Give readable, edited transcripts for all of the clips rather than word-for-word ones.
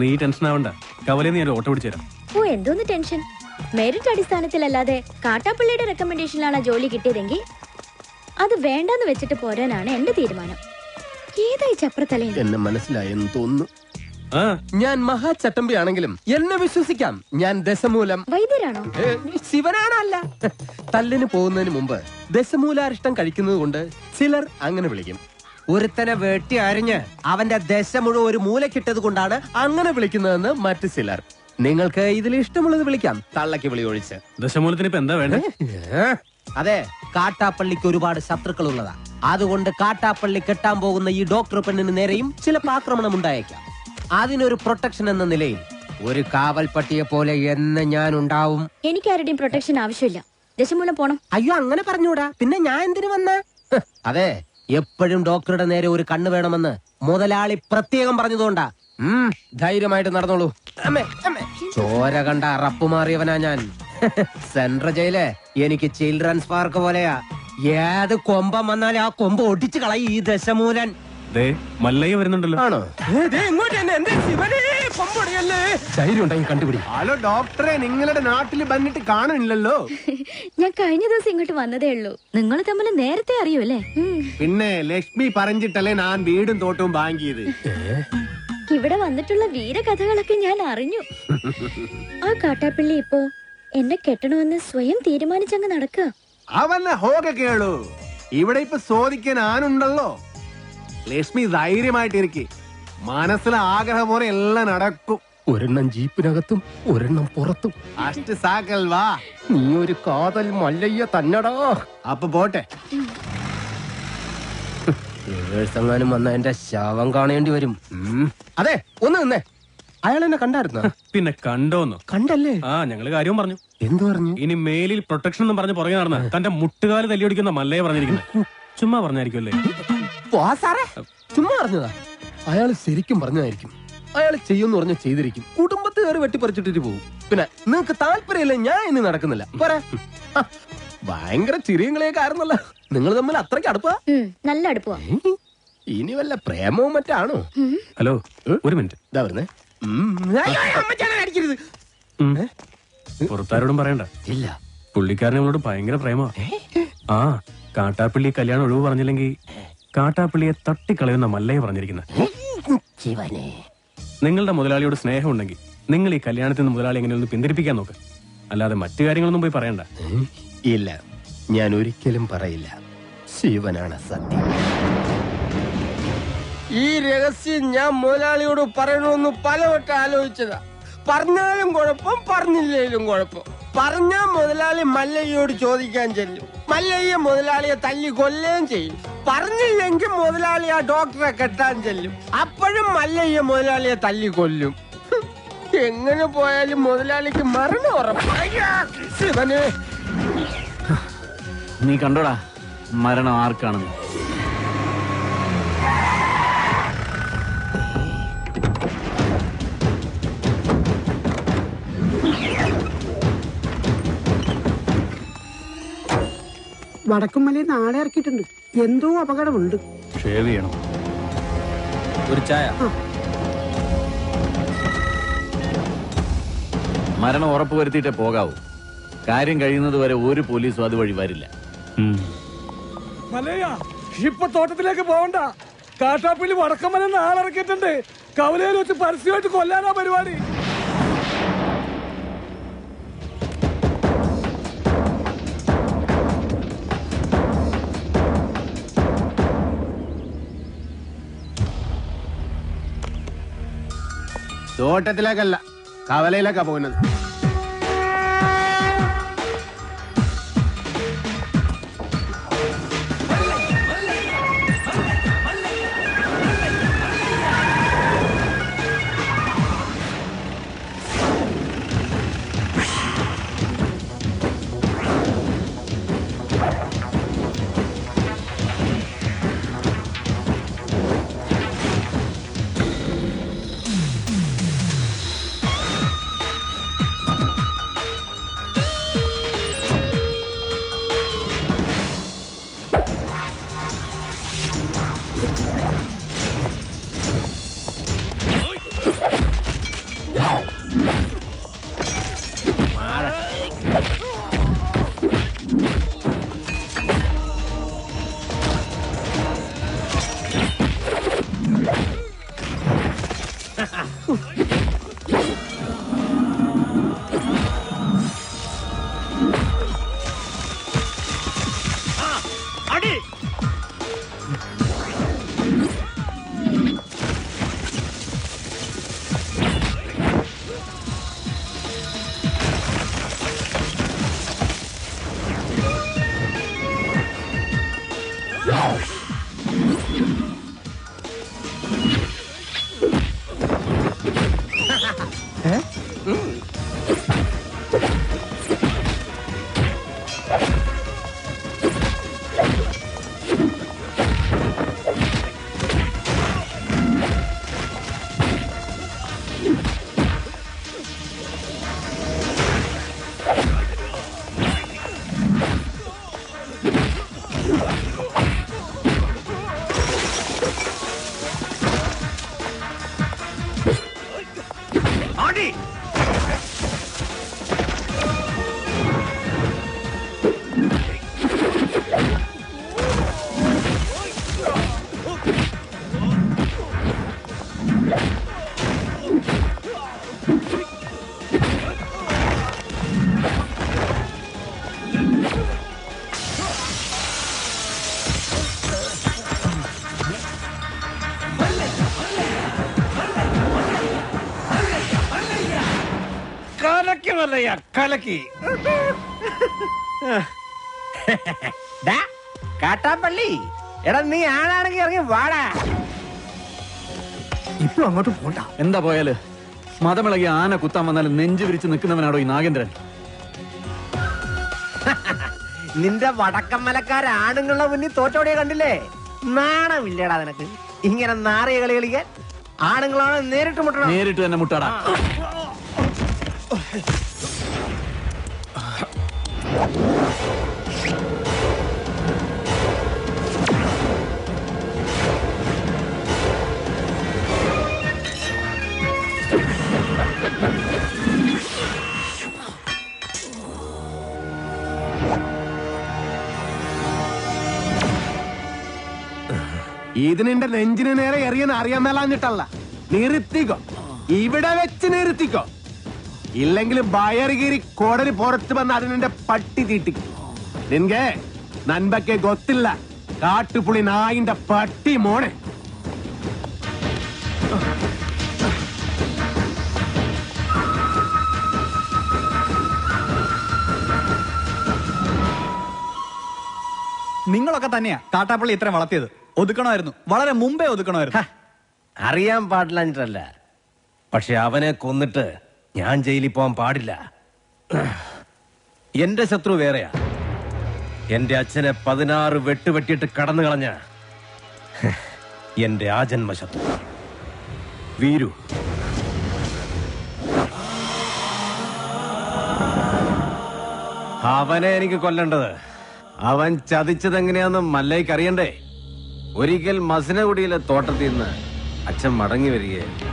നീ ടെൻഷൻ ആവണ്ട, കവലയിൽ ഞാൻ ഓട്ടോ പിടിച്ചു തരാം. ഓ, എന്തോന്ന് ടെൻഷൻ? മെറിറ്റ് അടിസ്ഥാനത്തിലല്ലാതെ കാട്ടാപ്പള്ളിയുടെ റെക്കമെൻഡേഷനിലാണ് ജോലി കിട്ടിയതെങ്കിൽ അത് വേണ്ടെന്ന് വെച്ചിട്ട് പോരാനാണ് എന്റെ തീരുമാനം. ഏതായി ചപ്രത്തലേ? എന്നെ മനസ്സിലായെന്ന് തോന്നുന്നു. ആ, ഞാൻ മഹാചട്ടമ്പി ആണെങ്കിലും എന്നെ വിശ്വസിക്കാം. ഞാൻ ദശമൂലം വൈദ്യരാണോ? ശിവനാണല്ല. തല്ലിന് പോകുന്നതിന് മുമ്പ് ദശമൂലാരിഷ്ടം കഴിക്കുന്നത് കൊണ്ട് ചിലർ അങ്ങനെ വിളിക്കും. ഒരുത്തനെ വെട്ടി അരിഞ്ഞ് അവന്റെ ദശ മുഴുവൻ ഒരു മൂലക്കിട്ടത് കൊണ്ടാണ് അങ്ങനെ വിളിക്കുന്നതെന്ന് മറ്റു ചിലർ. നിങ്ങൾക്ക് ഇതിൽ ഇഷ്ടമുള്ളത് വിളിക്കാം, തള്ളക്ക് വിളി ഒഴിച്ച്. ദശമൂലത്തിന് ഇപ്പൊ എന്താ വേണ്ടേ? അതെ, കാട്ടാപ്പള്ളിക്ക് ഒരുപാട് ശത്രുക്കൾ ഉള്ളതാ. അതുകൊണ്ട് കാട്ടാപ്പള്ളി കെട്ടാൻ പോകുന്ന ഈ ഡോക്ടർ പെണ്ണിന് നേരെയും ചിലപ്പോൾ ആക്രമണം ഉണ്ടായേക്കാം. അതിനൊരു പ്രൊട്ടക്ഷൻ എന്ന നിലയിൽ ഒരു കാവൽ പട്ടിയെ പോലെ എന്ന് ഞാൻ ഉണ്ടാവും. എനിക്ക് ആരുടെയും പ്രൊട്ടക്ഷൻ ആവശ്യമില്ല. ദശമൂലം പോണം. അയ്യോ, അങ്ങനെ പറഞ്ഞൂടാ. പിന്നെ ഞാൻ എന്തിനു വന്ന? അതെ, എപ്പോഴും ഡോക്ടറുടെ നേരെ ഒരു കണ്ണ് വേണമെന്ന് മുതലാളി പ്രത്യേകം പറഞ്ഞതുകൊണ്ടാ. ധൈര്യമായിട്ട് നടന്നോളൂ. ചോര കണ്ട അറപ്പ് മാറിയവനാ ഞാൻ. സെൻട്രൽ ജയില് എനിക്ക് ചിൽഡ്രൻസ് പാർക്ക് പോലെയാ. ഏത് കൊമ്പം വന്നാലും ആ കൊമ്പ് ഒടിച്ചു കളയും ഈ ദശമൂലൻ. മല്ലയ്യ വരുന്നുണ്ടല്ലോ. ആണോ? കണ്ടുപിടി. ഹലോ ഡോക്ടറെ, നിങ്ങളുടെ നാട്ടിൽ വന്നിട്ട് കാണുന്നില്ലല്ലോ. ഞാൻ കഴിഞ്ഞ ദിവസം ഇങ്ങോട്ട് വന്നതേ ഉള്ളൂ. നിങ്ങൾ തമ്മിൽ നേരത്തെ അറിയൂല്ലേ? പിന്നെ ലക്ഷ്മി പറഞ്ഞിട്ടല്ലേ ഞാൻ വീടും തോട്ടവും വാങ്ങിയത്. ഇവിടെ വന്നിട്ടുള്ള വീരകഥകളൊക്കെ ഞാൻ അറിഞ്ഞു. ആ കാട്ടാപ്പള്ളി ഇപ്പോ എന്നെ കെട്ടണമെന്ന് സ്വയം തീരുമാനിച്ചങ്ങ് നടക്കുക. അവന്നെ ഹോക കേളു. ഇവിടെ ഇപ്പൊ ചോദിക്കാൻ ആനുണ്ടല്ലോ. ലക്ഷ്മി ധൈര്യമായിട്ടിരിക്കെ. മനസ്സിലെ ആഗ്രഹം പോലെ എല്ലാം നടക്കും. ഒരെണ്ണം ജീപ്പിനകത്തും ഒരെണ്ണം പുറത്തും. അഷ്ട സാക്കൽ വാ. നീ ഒരു കാതൽ മല്ലയ്യ തന്നടാ. അപ്പൊ പോട്ടെ. എങ്ങാനും വന്ന എന്റെ ശവം കാണേണ്ടി വരും. അതെ, ഒന്ന് നിന്നേ. അയാൾ എന്നെ കണ്ടായിരുന്നോ? പിന്നെ കണ്ടോന്നോ? കണ്ടല്ലേ? ആ, ഞങ്ങള് കാര്യവും പറഞ്ഞു. എന്തു പറഞ്ഞു? ഇനി മേലിൽ പ്രൊട്ടക്ഷൻ എന്നും പറഞ്ഞ് പുറകെ നടന്ന തന്റെ മുട്ടുകാല് തല്ലിയൊടിക്കുന്ന മല്ലയെ പറഞ്ഞിരിക്കുന്നത്. ചുമ്മാ പറഞ്ഞായിരിക്കുമല്ലേ? ചുമ്മാ പറഞ്ഞതാ. അയാൾ ശരിക്കും പറഞ്ഞതായിരിക്കും. അയാൾ ചെയ്യുമെന്ന് പറഞ്ഞ ചെയ്തിരിക്കും. കുടുംബത്തെ കയറി വെട്ടിപ്പറിച്ചിട്ടിട്ട് പോകും. പിന്നെ നിങ്ങക്ക് താല്പര്യമില്ല, ഞാൻ ഇനി നടക്കുന്നില്ല. പോരാ. ഭയങ്കര ചിരിയും കളിയൊക്കെ ആയിരുന്നല്ലോ. നിങ്ങൾ തമ്മിൽ അത്രയ്ക്ക് അടുപ്പാ? നല്ല അടുപ്പ. ഇനി വല്ല പ്രേമവും മറ്റാണോ? ഹലോ, ഒരു മിനിറ്റ്. ഇതാ വരുന്നേ. പുറത്താരോടും പറയണ്ട. ഇല്ല. പുള്ളിക്കാരൻ നമ്മളോട് ഭയങ്കര പ്രേമ. ആ, കാട്ടാപ്പള്ളി കല്യാണം ഒഴിവ് പറഞ്ഞില്ലെങ്കിൽ കാട്ടാപ്പള്ളിയെ തട്ടിക്കളയുന്ന മല്ലയെ പറഞ്ഞിരിക്കുന്നത്. നിങ്ങളുടെ മുതലാളിയോട് സ്നേഹം ഉണ്ടെങ്കിൽ നിങ്ങൾ ഈ കല്യാണത്തിൽ നിന്ന് മുതലാളി എങ്ങനെയൊന്ന് പിന്തിരിപ്പിക്കാൻ നോക്ക്. അല്ലാതെ മറ്റു കാര്യങ്ങളൊന്നും പോയി പറയണ്ട. ഇല്ല, ഞാൻ ഒരിക്കലും പറയില്ല. ശിവനാണ് സത്യം. ഈ രഹസ്യം ഞാൻ മുതലാളിയോട് പറയണമെന്ന് പലവട്ടം ആലോചിച്ചതാ. പറഞ്ഞാലും കുഴപ്പം, പറഞ്ഞില്ലേലും കുഴപ്പം. പറഞ്ഞാൽ മുതലാളി മല്ലയ്യോട് ചോദിക്കാൻ ചെല്ലും. മല്ലയ്യ മുതലാളിയെ തല്ലി കൊല്ലുകയും ചെയ്യും. പറഞ്ഞില്ലെങ്കിൽ മുതലാളി ആ ഡോക്ടറെ കെട്ടാൻ ചെല്ലും. അപ്പോഴും മല്ലയ്യ മുതലാളിയെ തല്ലി കൊല്ലും. എങ്ങനെ പോയാലും മുതലാളിക്ക് മരണം ഉറപ്പ്. ശിവനെ, നീ കണ്ടോടാ മരണം ആർക്കാണെന്ന്? വടക്കുംമലയിൽ നാളെ ഇറക്കിയിട്ടുണ്ട്. എന്തോ അപകടമുണ്ട്. ഷേവ് ചെയ്യണം. ഒരു ചായ. മരണം ഉറപ്പുവരുത്തിയിട്ടേ പോകാവൂ. കാര്യം കഴിയുന്നത് വരെ ഒരു പോലീസും അതുവഴി വരില്ല. ഇപ്പൊ തോട്ടത്തിലേക്ക് പോകണ്ട. കാട്ടാപ്പള്ളി വടക്കമ്മല നാളിറക്കിയിട്ടുണ്ട്. കവലയിൽ വെച്ച് പരസ്യമായിട്ട് കൊല്ലാനാ പരിപാടി. തോട്ടത്തിലേക്കല്ല, കവലയിലേക്കാ പോകുന്നത്. കലക്കി കാട്ടാപ്പള്ളി, എടാ നീ ആണാണെങ്കിൽ ഇറങ്ങി വാടാ. ഇപ്പൊ അങ്ങോട്ട് പോണ്ട. എന്താ പോയാല്? മതമിളകി ആന കുത്താൻ വന്നാലും നെഞ്ചു വിരിച്ച് നിൽക്കുന്നവനാടോ ഈ നാഗേന്ദ്രൻ? നിന്റെ വടക്കമ്മലക്കാരാണുങ്ങളുടെ മുന്നിൽ തോറ്റോടിയെ കണ്ടില്ലേ? നാണമില്ലടാ നിനക്ക് ഇങ്ങനെ നാറിയ കളി കളിക്കാൻ? ആണുങ്ങളാണ് നേരിട്ട് മുട്ടണം. നേരിട്ട് തന്നെ മുട്ടാടാ. ഇതിനെ നെഞ്ചിന് നേരെ എറിയാൻ അറിയാൻ മേലാഞ്ഞിട്ടല്ല, നിർത്തിക്കോ, ഇവിടെ വെച്ച് നിർത്തിക്കോ. ഇല്ലെങ്കിൽ ബയറുകീരി കോടലി പുറത്ത് വന്ന് അതിനെ പട്ടി തീട്ടിക്കും. നിൻകെ നൻപക്കെ ഗൊത്തില്ല, കാട്ടുപുളി നായിന്റെ പട്ടി മോനെ. നിങ്ങളൊക്കെ തന്നെയാ കാട്ടാപ്പള്ളി ഇത്രയും വളർത്തിയത്. ഒതുക്കണമായിരുന്നു, വളരെ മുമ്പേ ഒതുക്കണമായിരുന്നു. അറിയാൻ പാടില്ല, പക്ഷെ അവനെ കൊന്നിട്ട് ഞാൻ ജയിലിൽ പോകാൻ പാടില്ല. എന്റെ ശത്രു വേറെയാ. എന്റെ അച്ഛനെ 16 വെട്ടുവെട്ടിയിട്ട് കടന്നു കളഞ്ഞ എന്റെ ആജന്മ ശത്രു വീരു. അവനെ എനിക്ക് കൊല്ലേണ്ടത്. അവൻ ചതിച്ചതെങ്ങനെയാന്ന് മല്ലയ്ക്ക് അറിയണ്ടേ? ഒരിക്കൽ മസിനഗുഡിയിലെ തോട്ടത്തിൽ നിന്ന് അച്ഛൻ മടങ്ങി വരികയായിരുന്നു.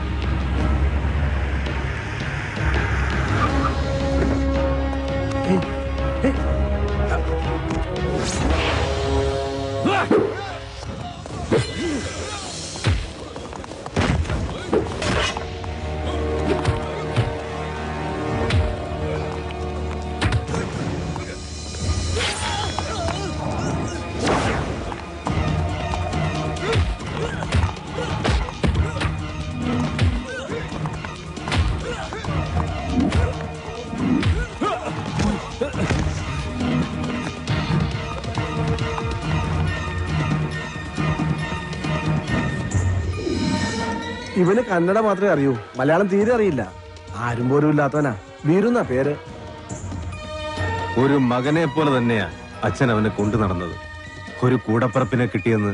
ഇവന് കന്നഡ മാത്രമേ അറിയൂ, മലയാളം തീരെ അറിയില്ല. ആരും പോലും ഇല്ലാത്തവനാ. വീരുന്ന പേര്. ഒരു മകനെ പോലെ തന്നെയാ അച്ഛൻ അവനെ കൊണ്ടു നടന്നത്. ഒരു കൂടപ്പറപ്പിനെ കിട്ടിയെന്ന്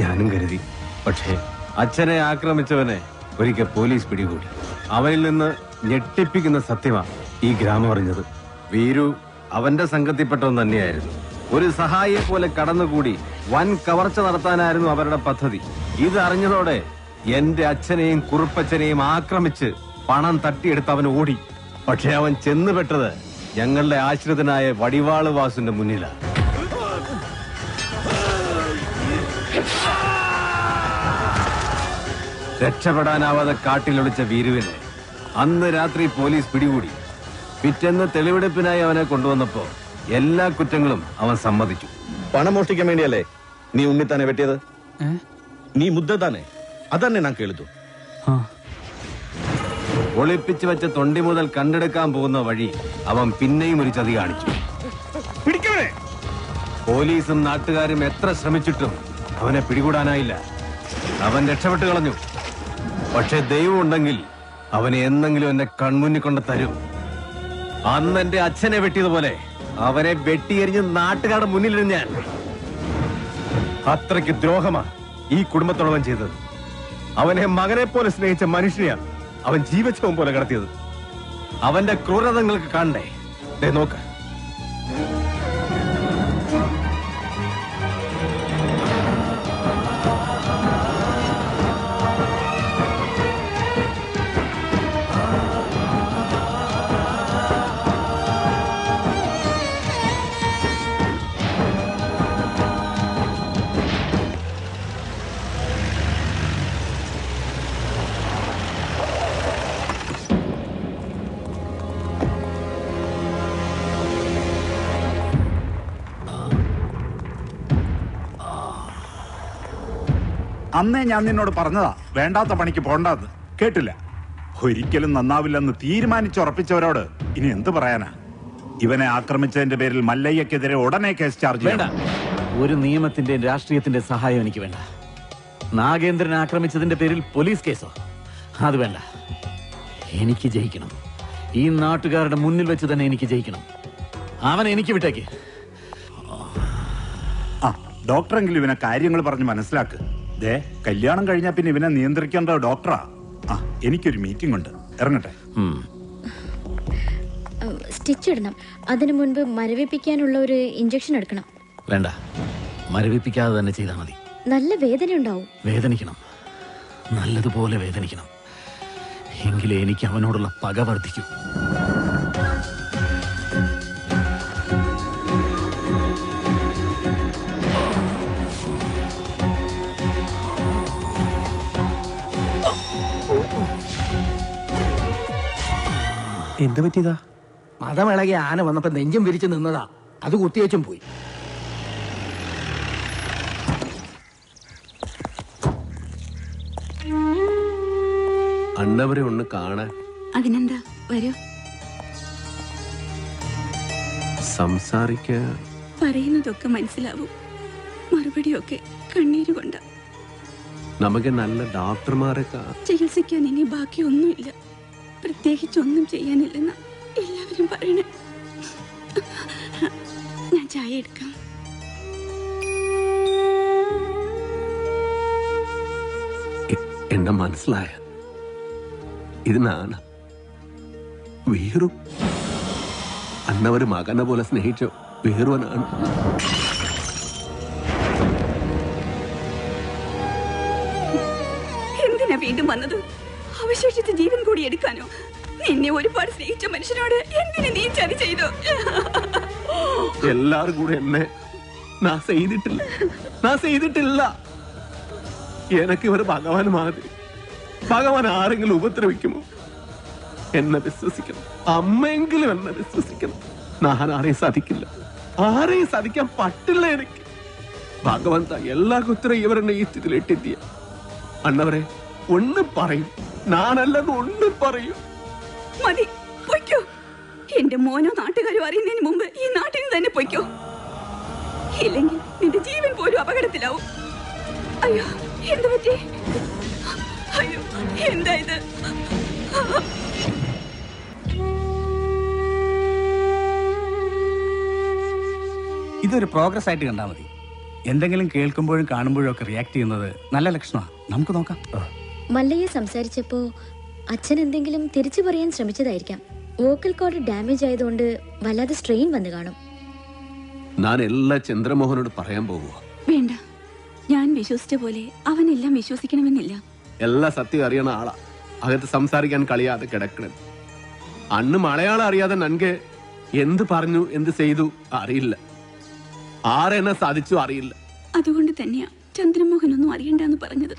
ഞാനും കരുതി. പക്ഷേ അച്ഛനെ ആക്രമിച്ചവനെ ഒരിക്കൽ പോലീസ് പിടികൂടി. അവനിൽ നിന്ന് ഞെട്ടിപ്പിക്കുന്ന സത്യമാ ഈ ഗ്രാമം അറിഞ്ഞത്. വീരു അവന്റെ സംഘത്തിൽപ്പെട്ടവൻ തന്നെയായിരുന്നു. ഒരു സഹായിയെ പോലെ കടന്നുകൂടി വൻ കവർച്ച നടത്താനായിരുന്നു അവരുടെ പദ്ധതി. ഇത് അറിഞ്ഞതോടെ എന്റെ അച്ഛനെയും കുറുപ്പച്ഛനെയും ആക്രമിച്ച് പണം തട്ടിയെടുത്ത് അവൻ ഓടി. പക്ഷെ അവൻ ചെന്നുപെട്ടത് ഞങ്ങളുടെ ആശ്രിതനായ വടിവാള് വാസുന്റെ മുന്നിലാണ്. രക്ഷപ്പെടാനാവാതെ കാട്ടിലൊളിച്ച വീരുവിനെ അന്ന് രാത്രി പോലീസ് പിടികൂടി. പിറ്റേന്ന് തെളിവെടുപ്പിനായി അവനെ കൊണ്ടുവന്നപ്പോ എല്ലാ കുറ്റങ്ങളും അവൻ സമ്മതിച്ചു. പണം മോഷ്ടിക്കാൻ വേണ്ടിയല്ലേ നീ ഉണ്ണിത്താനെ വെട്ടിയത്? നീ മുദ്ദ താനെ അതന്നെ ഞാൻ കേളിച്ചു. ഒളിപ്പിച്ചു വെച്ച തൊണ്ടി മുതൽ കണ്ടെടുക്കാൻ പോകുന്ന വഴി അവൻ പിന്നെയും ഒരു ചതി കാണിച്ചു. പോലീസും നാട്ടുകാരും എത്ര ശ്രമിച്ചിട്ടും അവനെ പിടികൂടാനായില്ല. അവൻ രക്ഷപ്പെട്ടു കളഞ്ഞു. പക്ഷെ ദൈവം ഉണ്ടെങ്കിൽ അവനെ എന്നെങ്കിലും എന്നെ കൺമുന്നിൽ കൊണ്ട് തരും. അന്ന് എന്റെ അച്ഛനെ വെട്ടിയതുപോലെ അവനെ വെട്ടിയെറിഞ്ഞ് നാട്ടുകാരുടെ മുന്നിലിരുന്ന് ഞാൻ. അത്രയ്ക്ക് ദ്രോഹമാ ഈ കുടുംബത്തോളം ചെയ്തത്. അവനെ മകനെ പോലെ സ്നേഹിച്ച മനുഷ്യനെയാ അവൻ ജീവച്ഛവം പോലെ കടത്തിയത്. അവന്റെ ക്രൂരത നിങ്ങൾക്ക് കാണണ്ടേ? ദേ നോക്ക്. അന്നേ ഞാൻ നിന്നോട് പറഞ്ഞതാ വേണ്ടാത്ത പണിക്ക് പോണ്ടാന്ന്. കേട്ടില്ല. ഒരിക്കലും നന്നാവില്ലെന്ന് തീരുമാനിച്ചുറപ്പിച്ചവരോട് ഇനി എന്ത് പറയാനാ? ഇവനെ ആക്രമിച്ചതിന്റെ പേരിൽ മല്ലയ്യക്കെതിരെ ഉടനെ കേസ് ചാർജ് വേണ്ട. ഒരു നിയമത്തിന്റെ രാഷ്ട്രീയത്തിന്റെ സഹായം എനിക്ക് വേണ്ട. നാഗേന്ദ്രനെ ആക്രമിച്ചതിന്റെ പേരിൽ പോലീസ് കേസോ? അത് വേണ്ട. എനിക്ക് ജയിക്കണം. ഈ നാട്ടുകാരുടെ മുന്നിൽ വെച്ച് തന്നെ എനിക്ക് ജയിക്കണം. അവൻ എനിക്ക് വിട്ടേക്ക്. ആ ഡോക്ടറെങ്കിലും ഇവനെ കാര്യങ്ങൾ പറഞ്ഞ് മനസ്സിലാക്ക്. ദേ കല്യാണം കഴിഞ്ഞാ പിന്നെ ഇവനെ നിയന്ത്രിക്കേണ്ട ഡോക്ടറാ. ആ എനിക്കൊരു മീറ്റിംഗ് ഉണ്ട്, ഇറങ്ങട്ടെ. സ്റ്റിച്ച് ഇടണം. അതിനു മുൻപ് മരവിപ്പിക്കാനുള്ള ഒരു ഇഞ്ചക്ഷൻ എടുക്കണം. വേണ്ട, മരവിപ്പിക്കാതെ തന്നെ ചെയ്താൽ മതി. നല്ല വേദന ഉണ്ടാവും. വേദനിക്കണം, നല്ലതുപോലെ വേദനിക്കണം. എങ്കിലേ എനിക്ക് അവനോടുള്ള പക വർദ്ധിക്കൂ. എന്ത് പറ്റിയതാ? മതമിളകി ആന വന്നപ്പോ നെഞ്ചും വിരിച്ചു നിന്നതാ. അത് കുത്തിവെച്ചും പോയി. അണ്ണവരെ ഒന്ന് കാണാൻ. അതിനെന്താ, വരൂ. സംസാരിക്ക പറയുന്നതൊക്കെ മനസ്സിലാവും. മറുപടിയൊക്കെ കണ്ണീര് കൊണ്ട്. നമുക്ക് നല്ല ഡോക്ടർമാരെ ചികിത്സിക്കാൻ ഇനി ബാക്കിയൊന്നുമില്ല. പ്രത്യേകിച്ചൊന്നും ചെയ്യാനില്ലെന്ന് എല്ലാവരും പറയണേ. ഞാൻ ചായ എടുക്കാം. എന്നെ മനസ്സിലായ ഇത് നാണ് വീറും അന്നവര് മകനെ പോലെ സ്നേഹിച്ചോ വീറുവനാണ്. എന്തിനാ വീണ്ടും വന്നത്? അവശേഷിച്ച ജീവൻ കൂടി എടുക്കാനോ? നിന്നെ ഒരുപാട് സ്നേഹിച്ച മനുഷ്യനോട് എന്തിനു നീ ചതി ചെയ്തു? എല്ലാരും കൂടെ എന്നെ ഞാൻ ചെയ്തിട്ടില്ല. എനക്ക് ഇവര് ഭഗവാൻ മാതിരി. ഭഗവാൻ ആരെങ്കിലും ഉപദ്രവിക്കുമോ? എന്നെ വിശ്വസിക്കണം. അമ്മയെങ്കിലും എന്നെ വിശ്വസിക്കണം. ഞാൻ ആരെയും സാധിക്കില്ല. ആരെയും സാധിക്കാൻ പറ്റില്ല എനിക്ക്. ഭഗവന്ത എല്ലാ കുത്തരം ഇവരെന്നെ ഈ സ്ഥിതിയിലിട്ടെത്തിയ അണ്ണവരെ ഒന്ന് പറയും. ഞാനല്ലെന്ന് ഒന്ന് പറയും. മതി, പൊയ്ക്കോ. എന്റെ മോനോ നാട്ടുകാരോ അറിയുന്നതിന് മുമ്പ് ഈ നാട്ടിൽ നിന്ന് തന്നെ പൊയ്ക്കോ. ഇല്ലെങ്കിൽ നിന്റെ ജീവൻ പോലും അപകടത്തിലാവും. അയ്യോ, എന്ത് പറ്റി? അയ്യോ, എന്താ ഇത്? ഇതൊരു പ്രോഗ്രസ് ആയിട്ട് കണ്ടാൽ മതി. എന്തെങ്കിലും കേൾക്കുമ്പോഴും കാണുമ്പോഴും ഒക്കെ റിയാക്ട് ചെയ്യുന്നത് നല്ല ലക്ഷണമാണ്. നമുക്ക് നോക്കാം. മല്ലയ്യ സംസാരിച്ചപ്പോ അച്ഛൻ എന്തെങ്കിലും തിരിച്ചു പറയാൻ ശ്രമിച്ചതായിരിക്കാം. വോക്കൽ കോഡ് ഡാമേജ് ആയതുകൊണ്ട് വല്ലാതെ സ്ട്രെയിൻ വന്നു കാണും. ഞാൻ എല്ലാ ചന്ദ്രമോഹനോട് പറയാൻ പോകുക. വേണ്ട, ഞാൻ വിശ്വസിച്ച പോലെ അവനെല്ലാം വിശ്വസിക്കണമെന്നില്ല. എല്ലാ സത്യം അറിയണ ആളാ. അകത്ത് സംസാരിക്കാൻ കളിയാതെ കിടക്കണത്. അന്ന് മലയാളം അറിയാതെ നൻകെ എന്ത് പറഞ്ഞു എന്ത് ചെയ്തു അറിയില്ല, ആരെന്നെ സാധിച്ചു അറിയില്ല. അതുകൊണ്ട് തന്നെയാ ചന്ദ്രമോഹൻ ഒന്നും അറിയണ്ടെന്ന് പറഞ്ഞത്.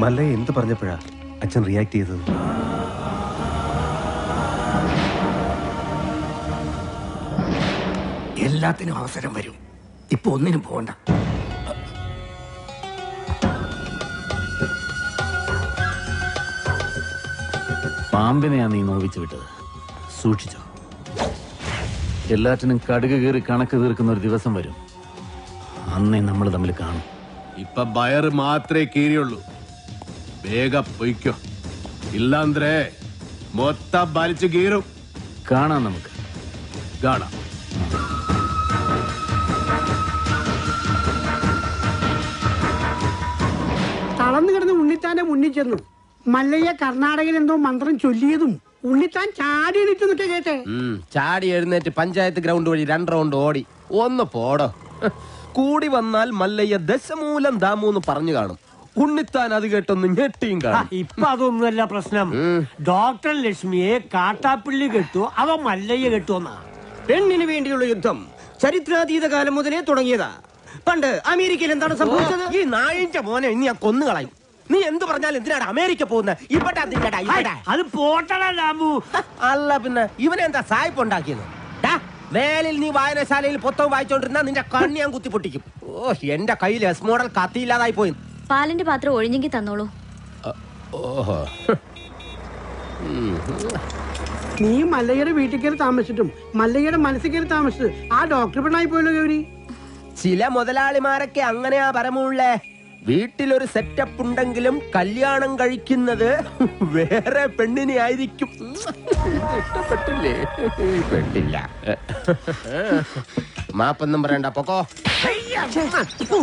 മല്ലയെ എന്ത് പറഞ്ഞപ്പോഴാ അച്ഛൻ റിയാക്ട് ചെയ്തത്? എല്ലാത്തിനും അവസരം വരും, ഇപ്പൊ ഒന്നിനും പോകണ്ട. പാമ്പിനെയാ നീ നോവിച്ചു വിട്ടത്, സൂക്ഷിച്ചോ. എല്ലാറ്റിനും കടുക് കയറി കണക്ക് തീർക്കുന്ന ഒരു ദിവസം വരും, അന്നേ നമ്മൾ തമ്മിൽ കാണും. ഇപ്പൊ ബയർ മാത്രമേ കീറിയുള്ളൂ, വേഗം പൊയ്ക്കോ, ഇല്ലാന്ത്രേ മൊത്തം വലിച്ചു കീറും. കാണാം, നമുക്ക് കാണാം. തളർന്നു കിടന്ന് ഉണ്ണിത്താന്റെ മുന്നിൽ ചെന്നു. മല്ലയ്യ കർണാടകയിൽ എന്തോ മന്ത്രം ചൊല്ലിയതും ഉണ്ണിത്താൻ ചാടി എണീറ്റ് നിൽക്കെ കേട്ടെ. ചാടി എഴുന്നേറ്റ് പഞ്ചായത്ത് ഗ്രൗണ്ട് വഴി 2 റൗണ്ട് ഓടി. ഒന്ന് പോടോ, കൂടി വന്നാൽ മല്ലയ്യ ദശമൂലം ദാമൂന്ന് പറഞ്ഞു കാണും. ഉണ്ണിത്താൻ അത് കേട്ടൊന്ന് ഞെട്ടിയും കാണും. ഇപ്പൊ അതൊന്നുമല്ല പ്രശ്നം. ഡോക്ടർ ലക്ഷ്മിയെ കാട്ടാപ്പിള്ളി കെട്ടു, അവ മല്ലയ്യ കെട്ടുവന്നാ. പെണ്ണിന് വേണ്ടിയുള്ള യുദ്ധം ചരിത്രാതീത കാലം മുതലേ തുടങ്ങിയതാ. പണ്ട് അമേരിക്കയിൽ എന്താണ് സംഭവിച്ചത്? ഈ നായിന്റെ മോനെ ഇനി ഞാൻ കൊന്നുകളയും. നീ എന്ത് പറഞ്ഞാലും എന്തിനാണ് അമേരിക്ക പോകുന്നത്? ഇവിടെ അത് പോട്ടടാ രാമു. അല്ല പിന്നെ ഇവനെന്താ സായിപ്പ് ഉണ്ടാക്കിയത്? മേലിൽ നീ വായനശാലയിൽ പുസ്തകം വായിച്ചോണ്ടിരുന്ന നിന്റെ കണ്ണി ഞാൻ കുത്തി പൊട്ടിക്കും. ഓ, എന്റെ കയ്യിൽ എസ് മോഡൽ കത്തിയില്ലാതായി പോയി. പാലിന്റെ പാത്രം ഒഴിഞ്ഞെങ്കിൽ തന്നോളൂ. ഓഹോ, നീ മല്ലയ്യയുടെ വീട്ടിൽ കയറി താമസിച്ചിട്ടും മല്ലയ്യയുടെ മനസ്സിൽ കയറി താമസിച്ചത് ആ ഡോക്ടർ പെണ്ണായി പോയല്ലോ ഗൗരി. ചില മുതലാളിമാരൊക്കെ അങ്ങനെയാ പരമുള്ളേ. വീട്ടിലൊരു സെറ്റപ്പ് ഉണ്ടെങ്കിലും കല്യാണം കഴിക്കുന്നത് വേറെ പെണ്ണിനെ ആയിരിക്കും. ഇഷ്ടപ്പെട്ടില്ലേ? പെട്ടില്ല. മാപ്പൊന്നും പറയണ്ട, പൊക്കോ.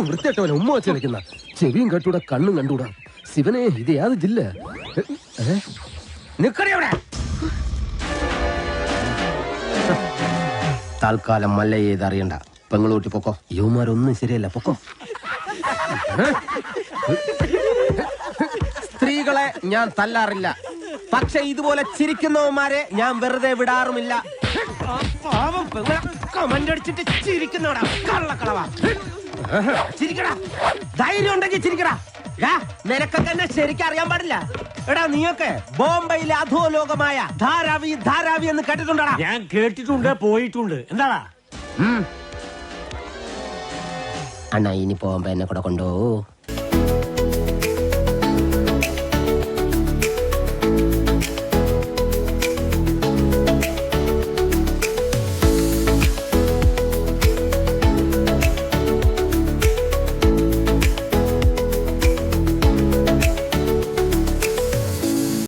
വൃത്തിയായിട്ടവനെ ഉമ്മ വെച്ച് കളിക്കുന്ന ചെവിയും കെട്ടൂടാ, കണ്ണും കണ്ടൂടാ. ശിവനെ, ഇത് യാത് ജില്ല? നിക്കടിയവിടെ. തൽക്കാലം മല്ലയെ ഇത് അറിയണ്ട. പെങ്ങളൂട്ടി പൊക്കോ. യുവമാരൊന്നും ശരിയല്ല, പൊക്കോ. സ്ത്രീകളെ ഞാൻ തല്ലാറില്ല, പക്ഷെ ഇതുപോലെ ചിരിക്കുന്നവന്മാരെ ഞാൻ വെറുതെ വിടാറുമില്ല. കമന്റടിച്ചിട്ട് ചിരിക്കുന്നവടാ, കള്ളക്കളവാ. ചിരിക്കടാ, ധൈര്യം ഉണ്ടെങ്കിൽ ചിരിക്കടാ. നിനക്കൊക്കെ എന്നെ ശരിക്കും അറിയാൻ പാടില്ല. എടാ, നീയൊക്കെ ബോംബെയിലെ അധോലോകമായ ധാരാവി ധാരാവി എന്ന് കേട്ടിട്ടുണ്ടാ? ഞാൻ കേട്ടിട്ടുണ്ട്, പോയിട്ടുണ്ട്. എന്താടാ അണ്ണാ, ഇനി പോകുമ്പോ എന്നെ കൂടെ കൊണ്ടുപോകൂ.